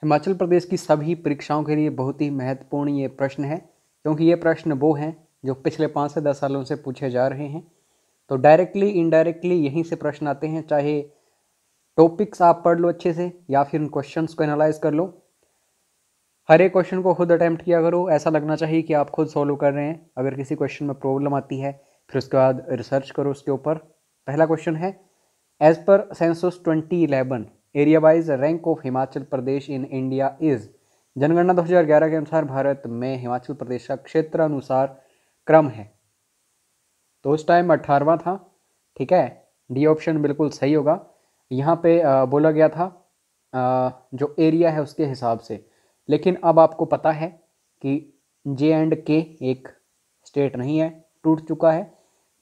हिमाचल प्रदेश की सभी परीक्षाओं के लिए बहुत ही महत्वपूर्ण ये प्रश्न है, क्योंकि ये प्रश्न वो हैं जो पिछले 5 से 10 सालों से पूछे जा रहे हैं। तो डायरेक्टली इनडायरेक्टली यहीं से प्रश्न आते हैं, चाहे टॉपिक्स आप पढ़ लो अच्छे से या फिर उन क्वेश्चंस को एनालाइज कर लो। हर एक क्वेश्चन को खुद अटैम्प्ट किया करो, ऐसा लगना चाहिए कि आप खुद सॉल्व कर रहे हैं। अगर किसी क्वेश्चन में प्रॉब्लम आती है फिर उसके बाद रिसर्च करो उसके ऊपर। पहला क्वेश्चन है, as per census 2011 area wise rank of Himachal Pradesh in India is. जनगणना 2011 के अनुसार भारत में हिमाचल प्रदेश का क्षेत्र अनुसार क्रम है। तो उस टाइम 18वां था। ठीक है, डी ऑप्शन बिल्कुल सही होगा। यहाँ पे बोला गया था जो एरिया है उसके हिसाब से, लेकिन अब आपको पता है कि J&K एक स्टेट नहीं है, टूट चुका है।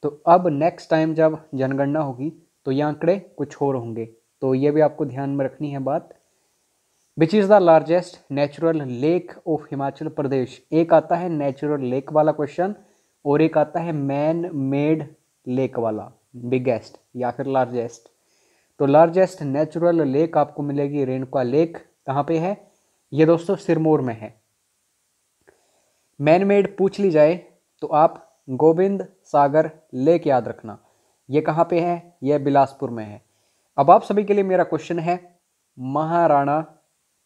तो अब नेक्स्ट टाइम जब जनगणना होगी तो ये आंकड़े कुछ और होंगे, तो ये भी आपको ध्यान में रखनी है बात। Which is the largest natural lake of Himachal Pradesh. एक आता है नेचुरल लेक वाला क्वेश्चन और एक आता है मैन मेड लेक वाला, बिगेस्ट या फिर लार्जेस्ट। तो लार्जेस्ट नेचुरल लेक आपको मिलेगी रेणुका लेक। कहाँ पे है ये दोस्तों? सिरमौर में है। मैन मेड पूछ ली जाए तो आप गोविंद सागर लेक याद रखना। ये कहाँ पे है? यह बिलासपुर में है। अब आप सभी के लिए मेरा क्वेश्चन है, महाराणा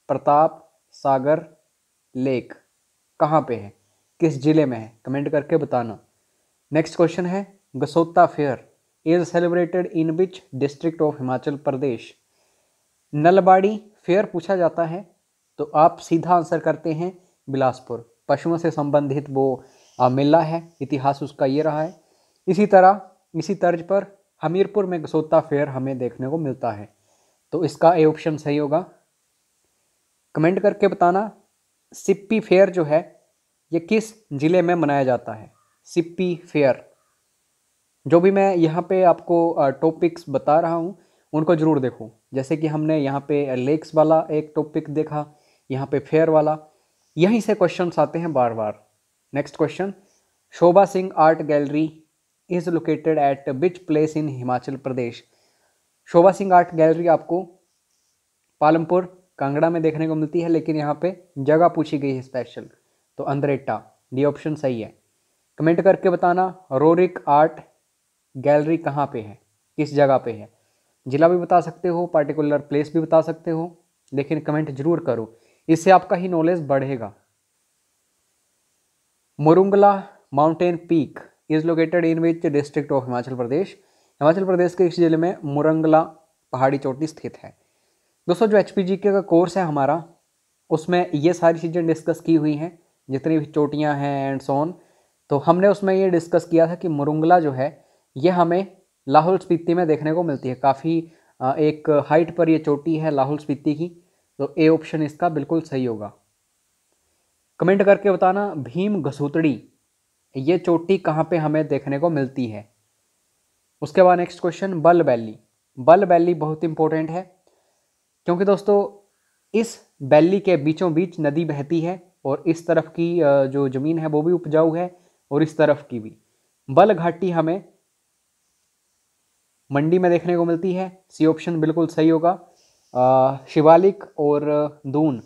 प्रताप सागर लेक कहाँ पे है, किस जिले में है? कमेंट करके बताना। नेक्स्ट क्वेश्चन है, Gasota fair is celebrated in which district of Himachal Pradesh. Nalbari fair पूछा जाता है तो आप सीधा आंसर करते हैं बिलासपुर। पशुओं से संबंधित वो मेला है, इतिहास उसका ये रहा है। इसी तर्ज पर हमीरपुर में गसोता फेयर हमें देखने को मिलता है। तो इसका ए ऑप्शन सही होगा। कमेंट करके बताना, सिप्पी फेयर जो है ये किस जिले में मनाया जाता है? सिप्पी फेयर। जो भी मैं यहाँ पे आपको टॉपिक्स बता रहा हूँ उनको जरूर देखो। जैसे कि हमने यहाँ पे लेक्स वाला एक टॉपिक देखा, यहाँ पे फेयर वाला, यहीं से क्वेश्चंस आते हैं बार बार। Next question, Shobha Singh art gallery is located at which place in Himachal Pradesh. Shobha Singh art gallery आपको पालमपुर कांगड़ा में देखने को मिलती है, लेकिन यहाँ पे जगह पूछी गई है स्पेशल, तो अंद्रेटा, डी ऑप्शन सही है। कमेंट करके बताना, रोरिक आर्ट गैलरी कहाँ पे है, किस जगह पे है? जिला भी बता सकते हो, पार्टिकुलर प्लेस भी बता सकते हो, लेकिन कमेंट जरूर करो, इससे आपका ही नॉलेज बढ़ेगा। Murungla mountain peak is located in which district of Himachal Pradesh. Himachal Pradesh के इस जिले में मुरंगला पहाड़ी चोटी स्थित है। दोस्तों जो HPGK का कोर्स है हमारा, उसमें ये सारी चीज़ें डिस्कस की हुई हैं, जितनी भी चोटियाँ हैं एंड सोन। तो हमने उसमें ये डिस्कस किया था कि मुरुंगला जो है ये हमें लाहौल स्पीति में देखने को मिलती है। काफ़ी एक हाइट पर ये चोटी है लाहौल स्पीति की। तो ए ऑप्शन इसका बिल्कुल सही होगा। कमेंट करके बताना, भीम घसुतड़ी ये चोटी कहाँ पे हमें देखने को मिलती है? उसके बाद नेक्स्ट क्वेश्चन, बल वैली। बल वैली बहुत इंपॉर्टेंट है, क्योंकि दोस्तों इस वैली के बीचों बीच नदी बहती है और इस तरफ की जो ज़मीन है वो भी उपजाऊ है और इस तरफ की भी। बल घाटी हमें मंडी में देखने को मिलती है, सी ऑप्शन बिल्कुल सही होगा। शिवालिक और दून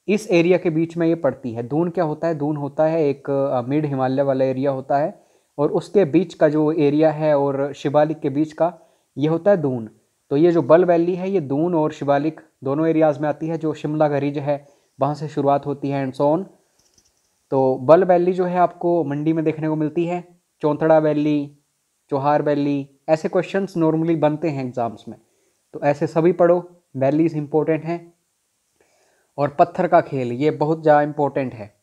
इस एरिया के बीच में ये पड़ती है। दून क्या होता है? दून होता है एक मिड हिमालय वाला एरिया होता है, और उसके बीच का जो एरिया है और शिवालिक के बीच का ये होता है दून। तो ये जो बल वैली है ये दून और शिवालिक दोनों एरियाज में आती है। जो शिमला का रिज है वहाँ से शुरुआत होती है एंड सो ऑन। तो बल वैली जो है आपको मंडी में देखने को मिलती है। चौंतड़ा वैली, चौहार वैली, ऐसे क्वेश्चंस नॉर्मली बनते हैं एग्जाम्स में, तो ऐसे सभी पढ़ो, वैलीज इंपॉर्टेंट हैं। और पत्थर का खेल ये बहुत ज़्यादा इंपॉर्टेंट है।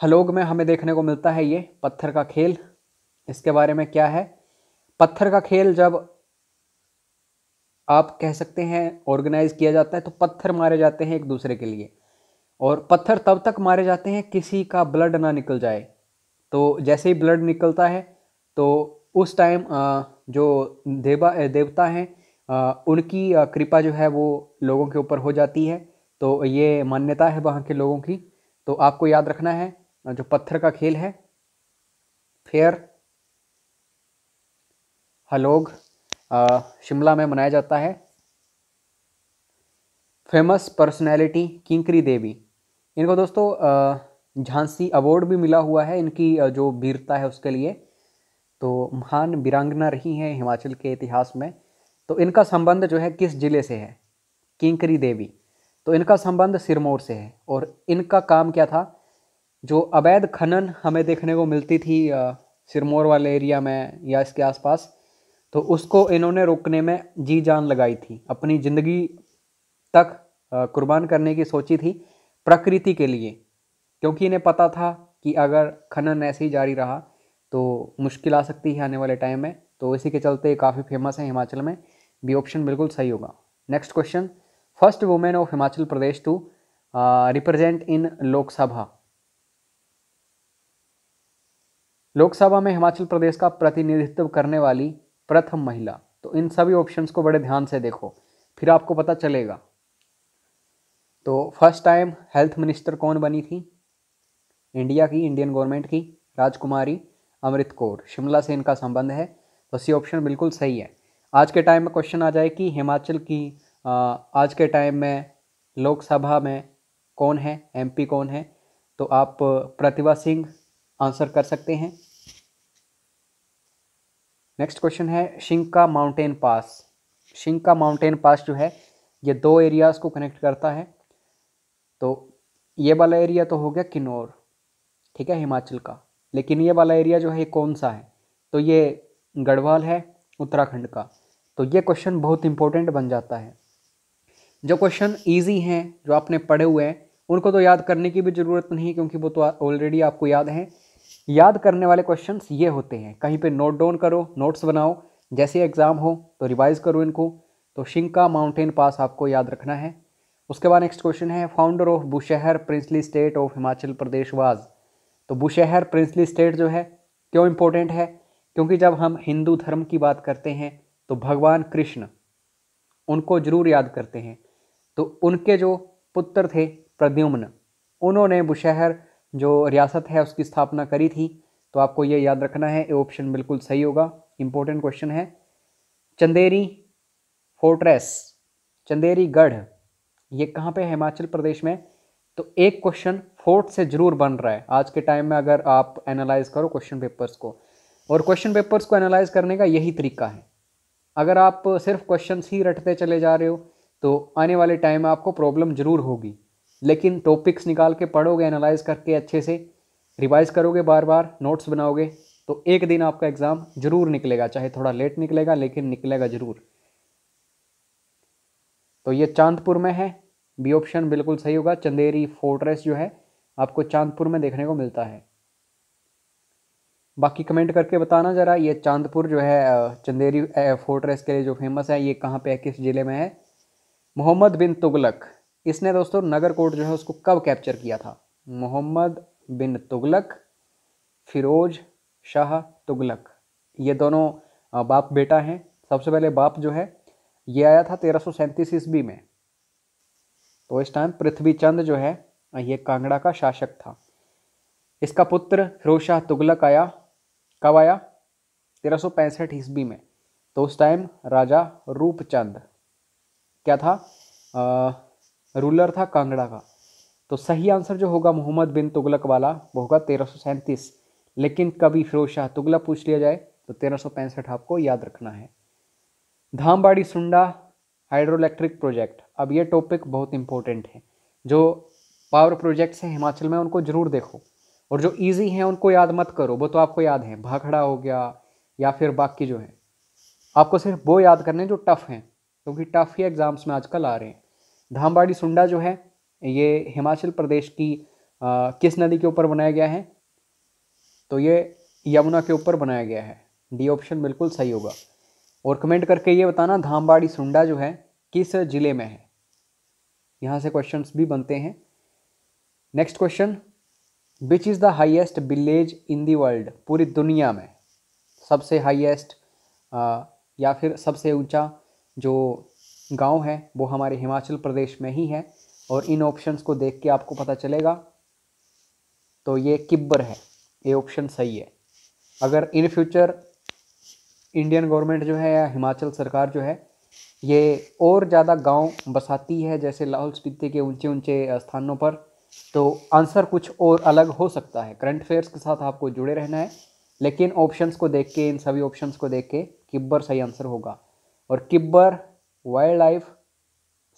हलोग में हमें देखने को मिलता है ये पत्थर का खेल। इसके बारे में क्या है? पत्थर का खेल जब आप कह सकते हैं ऑर्गेनाइज किया जाता है तो पत्थर मारे जाते हैं एक दूसरे के लिए, और पत्थर तब तक मारे जाते हैं किसी का ब्लड ना निकल जाए। तो जैसे ही ब्लड निकलता है तो उस टाइम जो देवता हैं उनकी कृपा जो है वो लोगों के ऊपर हो जाती है। तो ये मान्यता है वहाँ के लोगों की। तो आपको याद रखना है, जो पत्थर का खेल है फेयर हलोग शिमला में मनाया जाता है। फेमस पर्सनैलिटी किंकरी देवी, इनको दोस्तों झांसी अवार्ड भी मिला हुआ है इनकी जो वीरता है उसके लिए। तो महान वीरांगना रही हैं हिमाचल के इतिहास में। तो इनका संबंध जो है किस जिले से है? किंकरी देवी। तो इनका संबंध सिरमौर से है। और इनका काम क्या था? जो अवैध खनन हमें देखने को मिलती थी सिरमौर वाले एरिया में या इसके आसपास, तो उसको इन्होंने रोकने में जी जान लगाई थी, अपनी ज़िंदगी तक कुर्बान करने की सोची थी प्रकृति के लिए, क्योंकि इन्हें पता था कि अगर खनन ऐसे ही जारी रहा तो मुश्किल आ सकती है आने वाले टाइम में। तो इसी के चलते काफ़ी फेमस है हिमाचल में। बी ऑप्शन बिल्कुल सही होगा। Next question, first women of Himachal Pradesh to represent in Lok Sabha. Lok Sabha में हिमाचल प्रदेश का प्रतिनिधित्व करने वाली प्रथम महिला। तो इन सभी ऑप्शंस को बड़े ध्यान से देखो, फिर आपको पता चलेगा। तो फर्स्ट टाइम हेल्थ मिनिस्टर कौन बनी थी इंडिया की, इंडियन गवर्नमेंट की? राजकुमारी अमृत कौर। शिमला से इनका संबंध है। तो सी ऑप्शन बिल्कुल सही है। आज के टाइम में क्वेश्चन आ जाए कि हिमाचल की आज के टाइम में लोकसभा में कौन है, एमपी कौन है, तो आप प्रतिभा सिंह आंसर कर सकते हैं। नेक्स्ट क्वेश्चन है शिंका माउंटेन पास। शिंका माउंटेन पास जो है ये दो एरियाज़ को कनेक्ट करता है। तो ये वाला एरिया तो हो गया किन्नौर, ठीक है, हिमाचल का। लेकिन ये वाला एरिया जो है ये कौन सा है? तो ये गढ़वाल है, उत्तराखंड का। तो ये क्वेश्चन बहुत इंपॉर्टेंट बन जाता है। जो क्वेश्चन इजी हैं, जो आपने पढ़े हुए हैं, उनको तो याद करने की भी ज़रूरत नहीं, क्योंकि वो तो ऑलरेडी आपको याद हैं। याद करने वाले क्वेश्चंस ये होते हैं, कहीं पे नोट डाउन करो, नोट्स बनाओ, जैसे एग्ज़ाम हो तो रिवाइज करो इनको। तो शिंका माउंटेन पास आपको याद रखना है। उसके बाद नेक्स्ट क्वेश्चन है founder of Bushahr princely state of Himachal Pradesh was. तो बुशहर प्रिंसली स्टेट जो है क्यों इंपॉर्टेंट है? क्योंकि जब हम हिंदू धर्म की बात करते हैं तो भगवान कृष्ण, उनको जरूर याद करते हैं। तो उनके जो पुत्र थे प्रद्युम्न, उन्होंने बुशहर जो रियासत है उसकी स्थापना करी थी। तो आपको ये याद रखना है, ये ऑप्शन बिल्कुल सही होगा। इंपॉर्टेंट क्वेश्चन है। चंदेरी फोर्ट्रेस, चंदेरी गढ़, ये कहाँ पे है हिमाचल प्रदेश में? तो एक क्वेश्चन फोर्ट से जरूर बन रहा है आज के टाइम में, अगर आप एनालाइज करो क्वेश्चन पेपर्स को। और क्वेश्चन पेपर्स को एनालाइज करने का यही तरीका है। अगर आप सिर्फ क्वेश्चंस ही रटते चले जा रहे हो तो आने वाले टाइम में आपको प्रॉब्लम जरूर होगी। लेकिन टॉपिक्स निकाल के पढ़ोगे, एनालाइज करके अच्छे से रिवाइज करोगे, बार बार नोट्स बनाओगे, तो एक दिन आपका एग्ज़ाम जरूर निकलेगा, चाहे थोड़ा लेट निकलेगा लेकिन निकलेगा जरूर। तो ये चांदपुर में है, बी ऑप्शन बिल्कुल सही होगा। चंदेरी फोर्ट्रेस जो है आपको चांदपुर में देखने को मिलता है। बाकी कमेंट करके बताना ज़रा, ये चांदपुर जो है चंदेरी फोर्ट्रेस के लिए जो फेमस है, ये कहाँ पे है, किस ज़िले में है? मोहम्मद बिन तुगलक, इसने दोस्तों नगरकोट जो है उसको कब कैप्चर किया था? मोहम्मद बिन तुगलक, फिरोज शाह तुगलक, ये दोनों बाप बेटा हैं। सबसे पहले बाप जो है ये आया था 1337 ईस्वी में। तो इस टाइम पृथ्वी चंद जो है ये कांगड़ा का शासक था। इसका पुत्र फिरोज शाह तुगलक आया, कब आया? 1365 ईस्वी में। तो उस टाइम राजा रूपचंद क्या था? रूलर था कांगड़ा का। तो सही आंसर जो होगा मोहम्मद बिन तुगलक वाला वो होगा 1337। लेकिन कभी फिरोज शाह तुगलक पूछ लिया जाए तो 1365 आपको याद रखना है। धामबाड़ी सुंडा हाइड्रो इलेक्ट्रिक प्रोजेक्ट, अब ये टॉपिक बहुत इंपॉर्टेंट है। जो पावर प्रोजेक्ट्स हैं हिमाचल में उनको जरूर देखो, और जो इजी हैं उनको याद मत करो, वो तो आपको याद है, भाखड़ा हो गया या फिर बाकी जो है, आपको सिर्फ वो याद करने जो टफ हैं, क्योंकि टफ ही एग्जाम्स में आजकल आ रहे हैं। धामबाड़ी सुंडा जो है ये हिमाचल प्रदेश की किस नदी के ऊपर बनाया गया है? तो ये यमुना के ऊपर बनाया गया है। डी ऑप्शन बिल्कुल सही होगा। और कमेंट करके ये बताना धामबाड़ी सुंडा जो है किस जिले में है, यहाँ से क्वेश्चंस भी बनते हैं। Next question, which is the highest village in the world, पूरी दुनिया में सबसे हाईएस्ट या फिर सबसे ऊंचा जो गांव है वो हमारे हिमाचल प्रदेश में ही है। और इन ऑप्शंस को देख के आपको पता चलेगा। तो ये किब्बर है, ये ऑप्शन सही है। अगर इन फ्यूचर इंडियन गवर्नमेंट जो है या हिमाचल सरकार जो है ये और ज़्यादा गांव बसाती है, जैसे लाहौल स्पीति के ऊंचे ऊंचे स्थानों पर। तो आंसर कुछ और अलग हो सकता है। करंट अफेयर्स के साथ आपको जुड़े रहना है, लेकिन ऑप्शंस को देख के, इन सभी ऑप्शंस को देख के किब्बर सही आंसर होगा। और किब्बर वाइल्ड लाइफ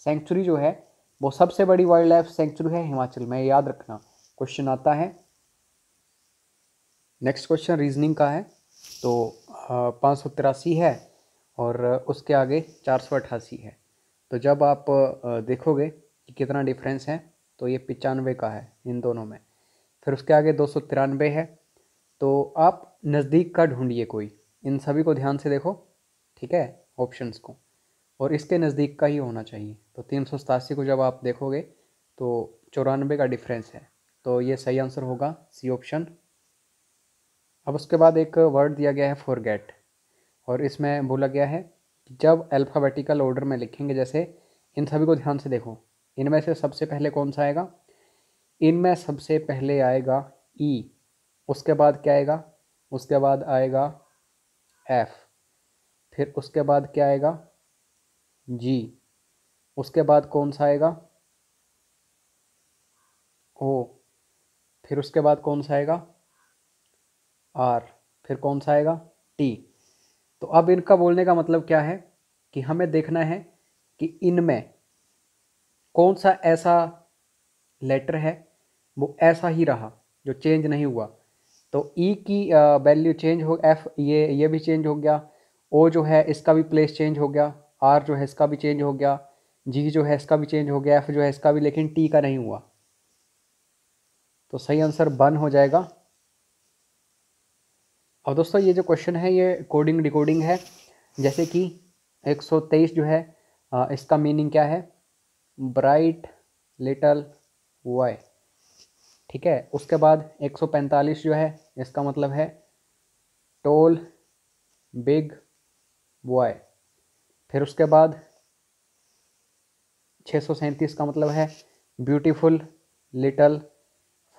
सेंचुरी जो है वो सबसे बड़ी वाइल्ड लाइफ सेंचुरी है हिमाचल में, याद रखना। क्वेश्चन आता है। नेक्स्ट क्वेश्चन रीजनिंग का है। तो 583 है और उसके आगे 488 है। तो जब आप देखोगे कि कितना डिफरेंस है, तो ये 95 का है इन दोनों में। फिर उसके आगे 293 है। तो आप नज़दीक का ढूंढिए कोई, इन सभी को ध्यान से देखो, ठीक है, ऑप्शंस को, और इसके नज़दीक का ही होना चाहिए। तो 387 को जब आप देखोगे तो 94 का डिफरेंस है। तो ये सही आंसर होगा सी ऑप्शन। अब उसके बाद एक वर्ड दिया गया है फॉरगेट, और इसमें बोला गया है कि जब अल्फ़ाबेटिकल ऑर्डर में लिखेंगे, जैसे इन सभी को ध्यान से देखो, इनमें से सबसे पहले कौन सा आएगा? इनमें सबसे पहले आएगा ई, उसके बाद क्या आएगा? उसके बाद आएगा एफ, फिर उसके बाद क्या आएगा? जी, उसके बाद कौन सा आएगा? ओ, फिर उसके बाद कौन सा आएगा? आर, फिर कौन सा आएगा? टी। तो अब इनका बोलने का मतलब क्या है कि हमें देखना है कि इनमें कौन सा ऐसा लेटर है वो ऐसा ही रहा, जो चेंज नहीं हुआ। तो ई की वैल्यू चेंज हो, एफ ये भी चेंज हो गया, ओ जो है इसका भी प्लेस चेंज हो गया, आर जो है इसका भी चेंज हो गया, जी जो है इसका भी चेंज हो गया, एफ जो है इसका भी, लेकिन टी का नहीं हुआ। तो सही आंसर 1 हो जाएगा। और दोस्तों ये जो क्वेश्चन है ये कोडिंग डिकोडिंग है। जैसे कि 123 जो है इसका मीनिंग क्या है? ब्राइट लिटल बॉय, ठीक है। उसके बाद 145 जो है इसका मतलब है टोल बिग बॉय। फिर उसके बाद 637 का मतलब है ब्यूटीफुल लिटल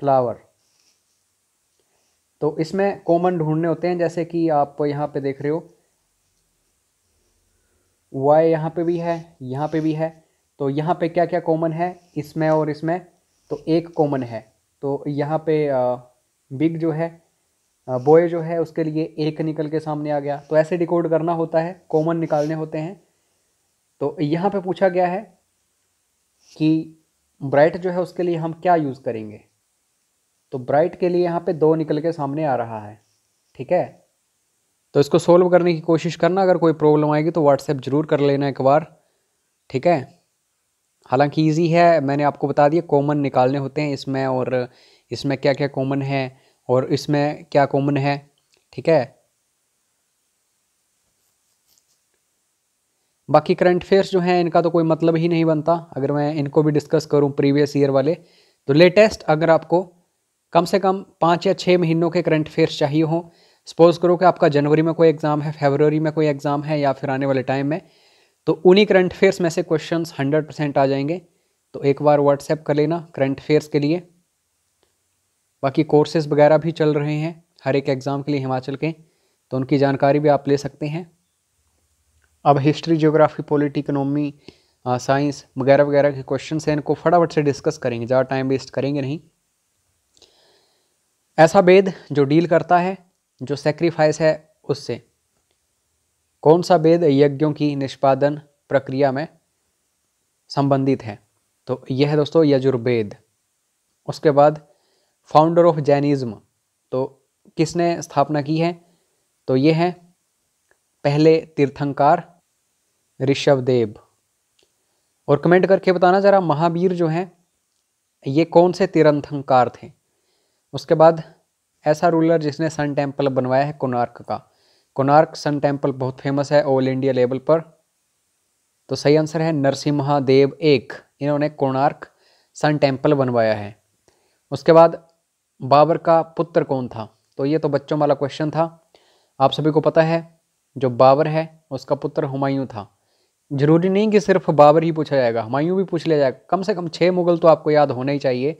फ्लावर। तो इसमें कॉमन ढूंढने होते हैं, जैसे कि आप यहाँ पे देख रहे हो वाई यहाँ पे भी है, यहाँ पे भी है। तो यहाँ पे क्या क्या कॉमन है इसमें और इसमें? तो एक कॉमन है। तो यहाँ पे बिग जो है, बॉय जो है, उसके लिए एक निकल के सामने आ गया। तो ऐसे डिकोड करना होता है, कॉमन निकालने होते हैं। तो यहाँ पे पूछा गया है कि ब्राइट जो है उसके लिए हम क्या यूज़ करेंगे। तो ब्राइट के लिए यहाँ पे 2 निकल के सामने आ रहा है, ठीक है। तो इसको सोल्व करने की कोशिश करना, अगर कोई प्रॉब्लम आएगी तो व्हाट्सएप जरूर कर लेना एक बार, ठीक है। हालांकि इजी है, मैंने आपको बता दिया कॉमन निकालने होते हैं इसमें, और इसमें क्या क्या कॉमन है और इसमें क्या कॉमन है, ठीक है। बाकी करंट अफेयर्स जो हैं इनका तो कोई मतलब ही नहीं बनता अगर मैं इनको भी डिस्कस करूं प्रीवियस ईयर वाले। तो लेटेस्ट अगर आपको कम से कम 5 या 6 महीनों के करंट अफेयर्स चाहिए हो, सपोज करो कि आपका जनवरी में कोई एग्ज़ाम है, फरवरी में कोई एग्ज़ाम है, या फिर आने वाले टाइम में, तो उन्हीं करंट अफेयर्स में से क्वेश्चंस 100% आ जाएंगे। तो एक बार व्हाट्सएप कर लेना करंट अफेयर्स के लिए। बाकी कोर्सेज वगैरह भी चल रहे हैं हर एक एग्ज़ाम के लिए हिमाचल के, तो उनकी जानकारी भी आप ले सकते हैं। अब history, geography, polity, economy, science वगैरह वगैरह के क्वेश्चन हैं, इनको फटाफट से डिस्कस करेंगे, ज़्यादा टाइम वेस्ट करेंगे नहीं। ऐसा वेद जो डील करता है जो सेक्रीफाइस है उससे, कौन सा वेद यज्ञों की निष्पादन प्रक्रिया में संबंधित है? तो यह है दोस्तों यजुर्वेद। उसके बाद फाउंडर ऑफ जैनिज्म, तो किसने स्थापना की है? तो ये है पहले तीर्थंकर ऋषभदेव। और कमेंट करके बताना जरा महावीर जो हैं ये कौन से तीर्थंकर थे। उसके बाद ऐसा रूलर जिसने सन टेम्पल बनवाया है कोणार्क का। कोणार्क सन टेम्पल बहुत फेमस है ऑल इंडिया लेवल पर। तो सही आंसर है नरसिम्हादेव एक, इन्होंने कोणार्क सन टेम्पल बनवाया है। उसके बाद बाबर का पुत्र कौन था? तो ये तो बच्चों वाला क्वेश्चन था, आप सभी को पता है जो बाबर है उसका पुत्र हुमायूं था। जरूरी नहीं कि सिर्फ बाबर ही पूछा जाएगा, हुमायूं भी पूछ लिया जाएगा। कम से कम 6 मुगल तो आपको याद होने ही चाहिए,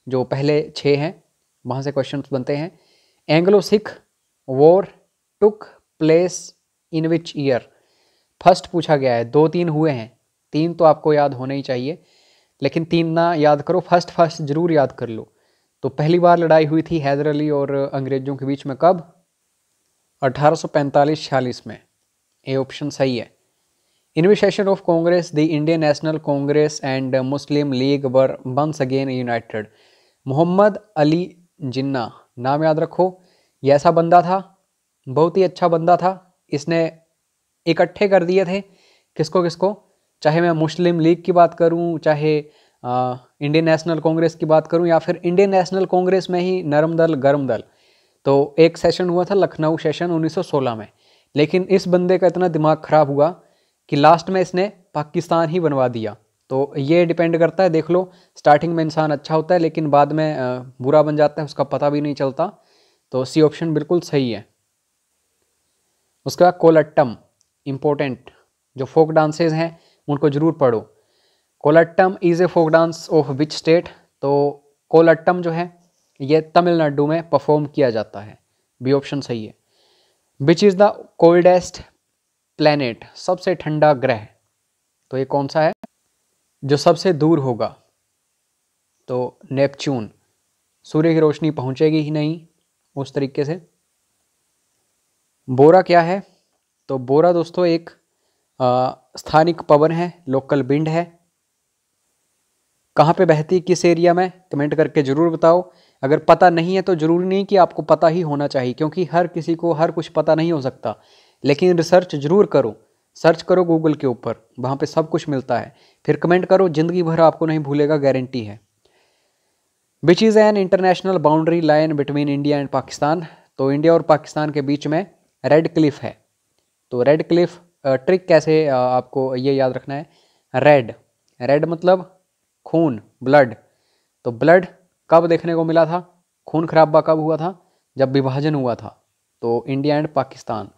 जो पहले 6 हैं वहाँ से क्वेश्चन बनते हैं। Anglo Sikh war took place in which year? First पूछा गया है, 2-3 हुए हैं, 3 तो आपको याद होने ही चाहिए, लेकिन 3 ना याद करो, फर्स्ट जरूर याद कर लो। तो पहली बार लड़ाई हुई थी हैदर अली और अंग्रेजों के बीच में कब? 1845-46 में। ये ऑप्शन सही है। In which session of Congress the Indian National Congress and Muslim League were once again united. Mohammad Ali Jinnah, नाम याद रखो। ये ऐसा बंदा था, बहुत ही अच्छा बंदा था। इसने इकट्ठे कर दिए थे किसको किसको, चाहे मैं मुस्लिम लीग की बात करूं, चाहे इंडियन नेशनल कांग्रेस की बात करूं, या फिर इंडियन नेशनल कांग्रेस में ही नरम दल गरम दल। तो एक सेशन हुआ था लखनऊ सेशन 1916 में, लेकिन इस बंदे का इतना दिमाग खराब हुआ कि लास्ट में इसने पाकिस्तान ही बनवा दिया। तो ये डिपेंड करता है, देख लो, स्टार्टिंग में इंसान अच्छा होता है लेकिन बाद में बुरा बन जाता है, उसका पता भी नहीं चलता। तो सी ऑप्शन बिल्कुल सही है। उसके बाद कोलट्टम, इम्पोर्टेंट, जो फोक डांसेज हैं उनको जरूर पढ़ो। Kolattam is a folk dance of which state? तो कोलट्टम जो है ये तमिलनाडु में परफॉर्म किया जाता है, बी ऑप्शन सही है। Which is the coldest planet, सबसे ठंडा ग्रह? तो ये कौन सा है जो सबसे दूर होगा? तो नेपच्यून, सूर्य की रोशनी पहुंचेगी ही नहीं उस तरीके से। बोरा क्या है? तो बोरा दोस्तों एक स्थानिक पवन है, लोकल विंड है। कहाँ पे बहती है, किस एरिया में? कमेंट करके जरूर बताओ। अगर पता नहीं है तो जरूरी नहीं कि आपको पता ही होना चाहिए, क्योंकि हर किसी को हर कुछ पता नहीं हो सकता, लेकिन रिसर्च जरूर करो, सर्च करो गूगल के ऊपर, वहाँ पे सब कुछ मिलता है। फिर कमेंट करो, जिंदगी भर आपको नहीं भूलेगा, गारंटी है। Which is an international boundary line between India and Pakistan? तो इंडिया और पाकिस्तान के बीच में रेड क्लिफ है। तो रेड क्लिफ, ट्रिक कैसे आपको ये याद रखना है, रेड, रेड मतलब खून, ब्लड। तो ब्लड कब देखने को मिला था, खून खराबा कब हुआ था? जब विभाजन हुआ था, तो इंडिया एंड पाकिस्तान।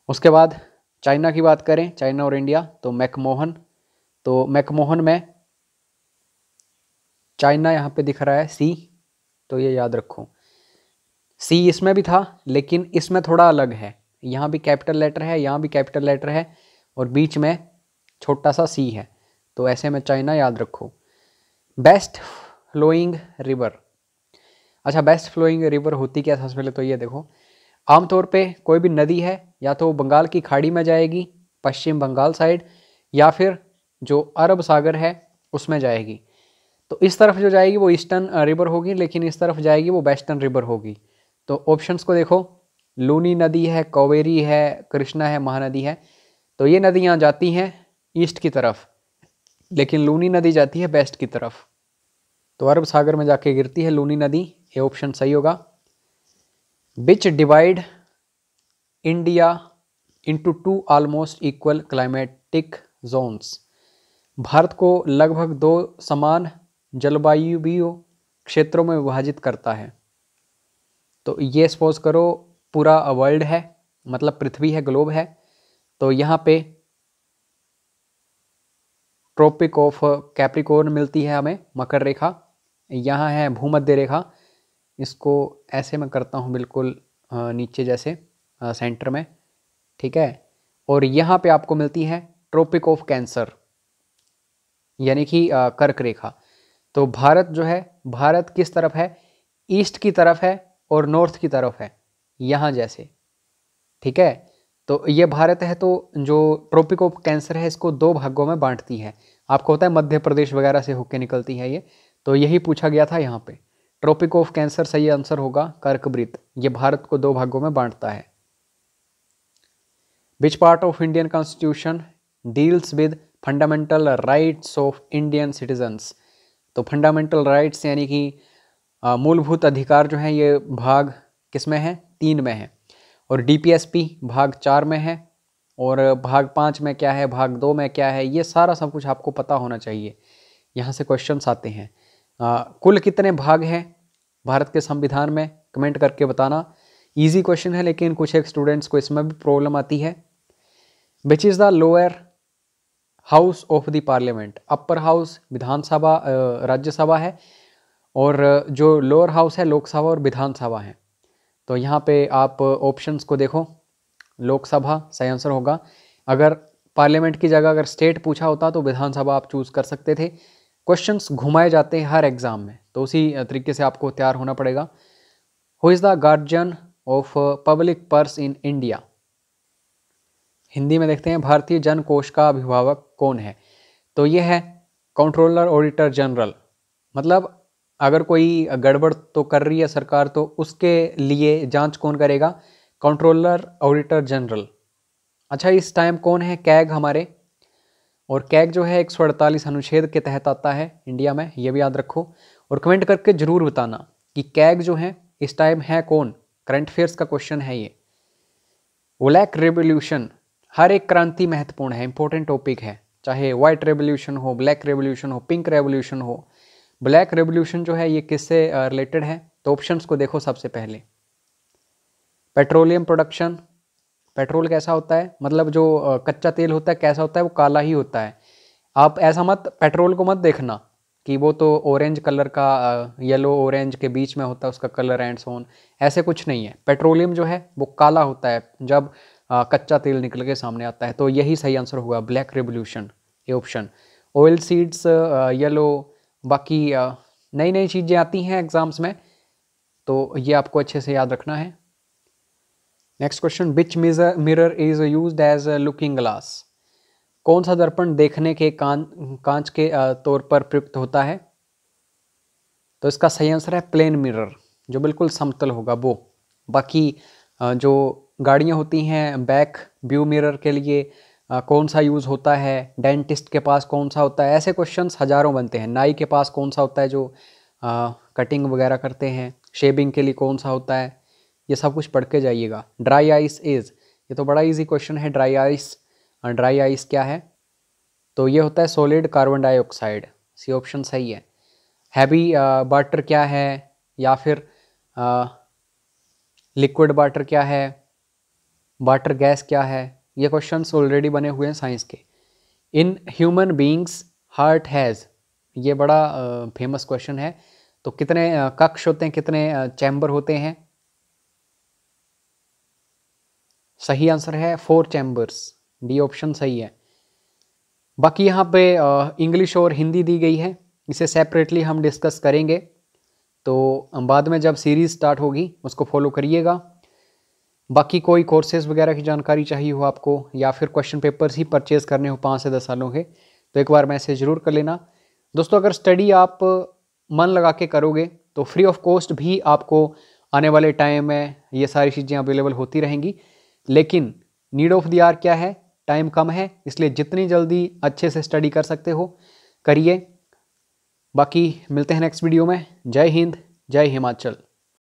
उसके बाद चाइना की बात करें, चाइना और इंडिया, तो मैकमोहन। तो मैकमोहन में चाइना यहाँ पे दिख रहा है सी, तो ये याद रखो। सी इसमें भी था लेकिन इसमें थोड़ा अलग है, यहाँ भी कैपिटल लेटर है, यहाँ भी कैपिटल लेटर है, और बीच में छोटा सा सी है, तो ऐसे में चाइना याद रखो। बेस्ट फ्लोइंग रिवर, अच्छा बेस्ट फ्लोइंग रिवर होती क्या सबसे पहले तो ये देखो। आमतौर पे कोई भी नदी है या तो बंगाल की खाड़ी में जाएगी, पश्चिम बंगाल साइड, या फिर जो अरब सागर है उसमें जाएगी। तो इस तरफ जो जाएगी वो ईस्टर्न रिवर होगी, लेकिन इस तरफ जाएगी वो वेस्टर्न रिवर होगी। तो ऑप्शंस को देखो, लूनी नदी है, कावेरी है, कृष्णा है, महानदी है। तो ये नदियाँ जाती हैं ईस्ट की तरफ, लेकिन लूनी नदी जाती है वेस्ट की तरफ। तो अरब सागर में जाके गिरती है लूनी नदी, ये ऑप्शन सही होगा। विच divide India into 2 almost equal climatic zones? Bharat को लगभग 2 समान जलवायु क्षेत्रों में विभाजित करता है। तो ये सपोज करो पूरा वर्ल्ड है, मतलब पृथ्वी है, ग्लोब है, तो यहाँ पे ट्रॉपिक ऑफ कैप्रिकॉर्न मिलती है हमें, मकर रेखा, यहाँ है भूमध्य रेखा, इसको ऐसे मैं करता हूँ बिल्कुल नीचे जैसे सेंटर में, ठीक है। और यहाँ पे आपको मिलती है ट्रॉपिक ऑफ कैंसर, यानी कि कर्क रेखा। तो भारत जो है, भारत किस तरफ है? ईस्ट की तरफ है और नॉर्थ की तरफ है, यहाँ जैसे, ठीक है। तो ये भारत है, तो जो ट्रॉपिक ऑफ कैंसर है इसको 2 भागों में बांटती है। आपको होता है मध्य प्रदेश वगैरह से होके निकलती है ये, तो यही पूछा गया था यहाँ पे। ट्रॉपिक ऑफ कैंसर सही आंसर होगा कर्कवृत्त, ये भारत को 2 भागों में बांटता है। Which part of Indian constitution deals with fundamental rights of Indian citizens? तो फंडामेंटल राइट्स यानी कि मूलभूत अधिकार जो है, ये भाग किस में है? 3 में है। और डीपीएसपी भाग 4 में है, और भाग 5 में क्या है, भाग 2 में क्या है, ये सारा सब कुछ आपको पता होना चाहिए। यहाँ से क्वेश्चंस आते हैं। कुल कितने भाग हैं भारत के संविधान में? कमेंट करके बताना। इजी क्वेश्चन है, लेकिन कुछ एक स्टूडेंट्स को इसमें भी प्रॉब्लम आती है। Which is the lower house of the parliament? Upper house Vidhan Sabha Rajya Sabha है, और जो लोअर हाउस है लोकसभा और विधानसभा है। तो यहाँ पे आप ऑप्शंस को देखो, लोकसभा सही आंसर होगा। अगर पार्लियामेंट की जगह अगर स्टेट पूछा होता तो विधानसभा आप चूज़ कर सकते थे। क्वेश्चंस घुमाए जाते हैं हर एग्जाम में, तो उसी तरीके से आपको तैयार होना पड़ेगा। Who is the guardian of public purse in India? Hindi में देखते हैं, भारतीय जन कोष का अभिभावक कौन है? तो ये है कंट्रोलर ऑडिटर जनरल। मतलब अगर कोई गड़बड़ तो कर रही है सरकार, तो उसके लिए जांच कौन करेगा? Controller auditor general. अच्छा, इस टाइम कौन है कैग हमारे? और कैग जो है 148 अनुच्छेद के तहत आता है इंडिया में, ये भी याद रखो। और कमेंट करके जरूर बताना कि कैग जो है इस टाइम है कौन। करंट अफेयर्स का क्वेश्चन है ये। ब्लैक रेवोल्यूशन, हर एक क्रांति महत्वपूर्ण है, इंपॉर्टेंट टॉपिक है, चाहे व्हाइट रेवोल्यूशन हो, ब्लैक रेवोल्यूशन हो, पिंक रेवोल्यूशन हो। ब्लैक रेवोल्यूशन जो है ये किससे रिलेटेड है? तो ऑप्शंस को देखो सबसे पहले। पेट्रोलियम प्रोडक्शन, पेट्रोल कैसा होता है? मतलब जो कच्चा तेल होता है कैसा होता है? वो काला ही होता है। आप ऐसा मत, पेट्रोल को मत देखना कि वो तो ऑरेंज कलर का, येलो ऑरेंज के बीच में होता है उसका कलर एंड सो ऑन, ऐसे कुछ नहीं है। पेट्रोलियम जो है वो काला होता है जब कच्चा तेल निकल के सामने आता है। तो यही सही आंसर होगा, ब्लैक रेवोल्यूशन, ये ऑप्शन। ऑयल सीड्स येलो, बाकी नई नई चीज़ें आती हैं एग्जाम्स में, तो ये आपको अच्छे से याद रखना है। Next question, which mirror is used as looking glass? कौन सा दर्पण देखने के कांच के तौर पर प्रयुक्त होता है? तो इसका सही आंसर है प्लेन मिरर, जो बिल्कुल समतल होगा वो। बाकी जो गाड़ियाँ होती हैं बैक व्यू मिरर के लिए कौन सा यूज़ होता है, डेंटिस्ट के पास कौन सा होता है, ऐसे क्वेश्चंस हज़ारों बनते हैं। नाई के पास कौन सा होता है जो कटिंग वगैरह करते हैं, शेविंग के लिए कौन सा होता है, ये सब कुछ पढ़ के जाइएगा। ड्राई आइस इज़, ये तो बड़ा इजी क्वेश्चन है। ड्राई आइस क्या है? तो ये होता है solid carbon dioxide, C option सही है। हैवी वाटर क्या है, या फिर लिक्विड वाटर क्या है, वाटर गैस क्या है? ये क्वेश्चंस ऑलरेडी बने हुए हैं साइंस के। In human beings heart has, ये बड़ा फेमस क्वेश्चन है। तो कितने कक्ष होते हैं, कितने चैम्बर होते हैं? सही आंसर है 4 चैम्बर्स, डी ऑप्शन सही है। बाकी यहाँ पे इंग्लिश और हिंदी दी गई है, इसे सेपरेटली हम डिस्कस करेंगे, तो बाद में जब सीरीज़ स्टार्ट होगी उसको फॉलो करिएगा। बाकी कोई कोर्सेज़ वगैरह की जानकारी चाहिए हो आपको, या फिर क्वेश्चन पेपर्स ही परचेज़ करने हो 5 से 10 सालों के, तो एक बार मैसेज ज़रूर कर लेना। दोस्तों, अगर स्टडी आप मन लगा के करोगे तो फ्री ऑफ कॉस्ट भी आपको आने वाले टाइम में ये सारी चीज़ें अवेलेबल होती रहेंगी। लेकिन नीड ऑफ द आवर क्या है? टाइम कम है, इसलिए जितनी जल्दी अच्छे से स्टडी कर सकते हो करिए। बाकी मिलते हैं नेक्स्ट वीडियो में। जय हिंद, जय हिमाचल।